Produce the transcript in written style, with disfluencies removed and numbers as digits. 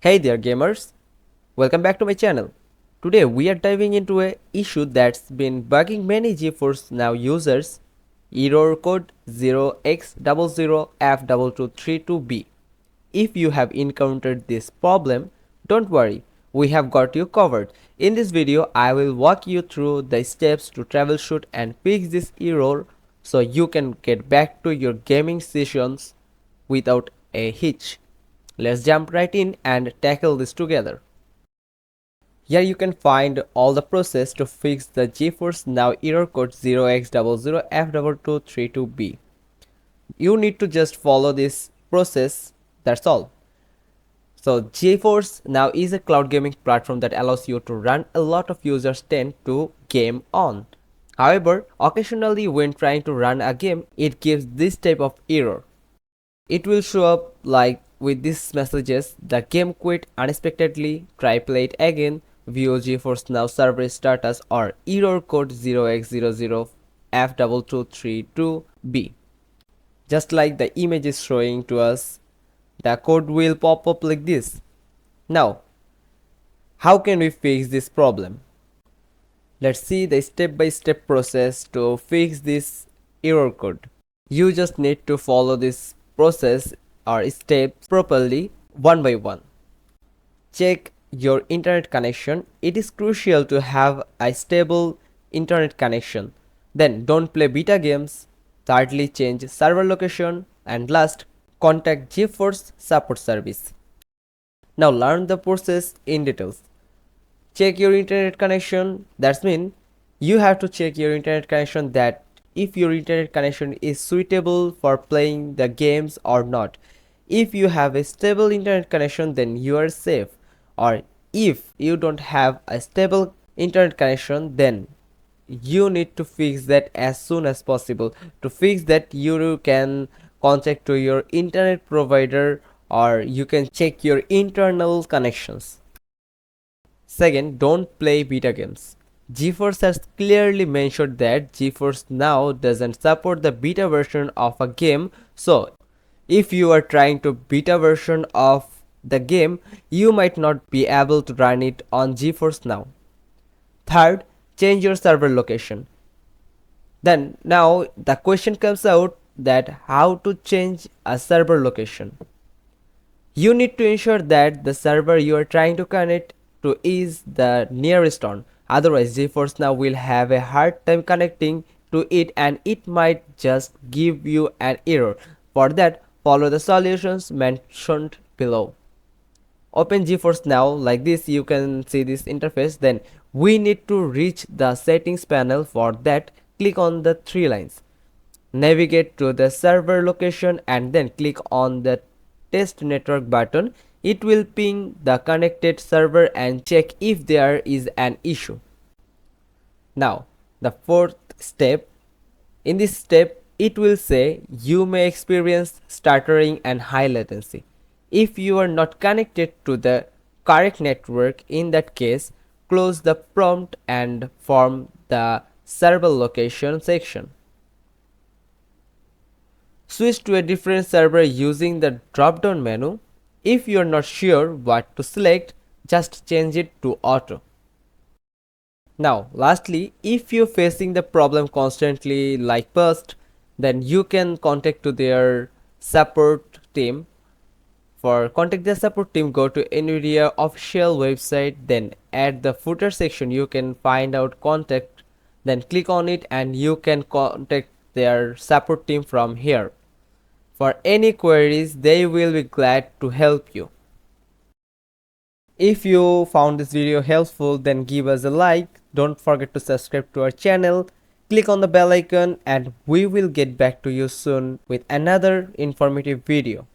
Hey there gamers, welcome back to my channel. Today we are diving into a issue that's been bugging many GeForce Now users, error code 0x00f2232b. If you have encountered this problem, don't worry, we have got you covered. In this video I will walk you through the steps to troubleshoot and fix this error so you can get back to your gaming sessions without a hitch. Let's jump right in and tackle this together. Here you can find all the process to fix the GeForce Now error code 0x00f2232b. You need to just follow this process, that's all. So GeForce Now is a cloud gaming platform that allows you to run a lot of users tend to game on. However, occasionally when trying to run a game, it gives this type of error. It will show up like with these messages: the game quit unexpectedly, try play it again, view GeForce Now server status, or error code 0x00f2232b. Just like the image is showing to us, the code will pop up like this. Now, how can we fix this problem? Let's see the step-by-step process to fix this error code. You just need to follow this process or steps properly one by one. Check your internet connection. It is crucial to have a stable internet connection. Then don't play beta games. Thirdly, change server location. And last, contact GeForce support service. Now learn the process in details. Check your internet connection. That means you have to check your internet connection, that if your internet connection is suitable for playing the games or not. If you have a stable internet connection, then you are safe. Or if you don't have a stable internet connection, then you need to fix that as soon as possible. To fix that, you can contact to your internet provider, or you can check your internal connections. Second, don't play beta games. GeForce has clearly mentioned that GeForce Now doesn't support the beta version of a game, so if you are trying to beta version of the game, you might not be able to run it on GeForce Now. Third, change your server location. Then now the question comes out that how to change a server location. You need to ensure that the server you are trying to connect to is the nearest one. Otherwise, GeForce Now will have a hard time connecting to it and it might just give you an error. For that, follow the solutions mentioned below. Open GeForce Now like this. You can see this interface. Then we need to reach the settings panel. For that, click on the three lines. Navigate to the server location and then click on the test network button. It will ping the connected server and check if there is an issue. Now, the fourth step. In this step, it will say you may experience stuttering and high latency. If you are not connected to the correct network, in that case, close the prompt and form the server location section. Switch to a different server using the drop-down menu. If you are not sure what to select, just change it to auto. Now, lastly, if you're facing the problem constantly like burst, then you can contact to their support team. For contact the support team, go to NVIDIA official website, then at the footer section you can find out contact, then click on it and you can contact their support team from here. For any queries, they will be glad to help you. If you found this video helpful, then give us a like. Don't forget to subscribe to our channel. Click on the bell icon and we will get back to you soon with another informative video.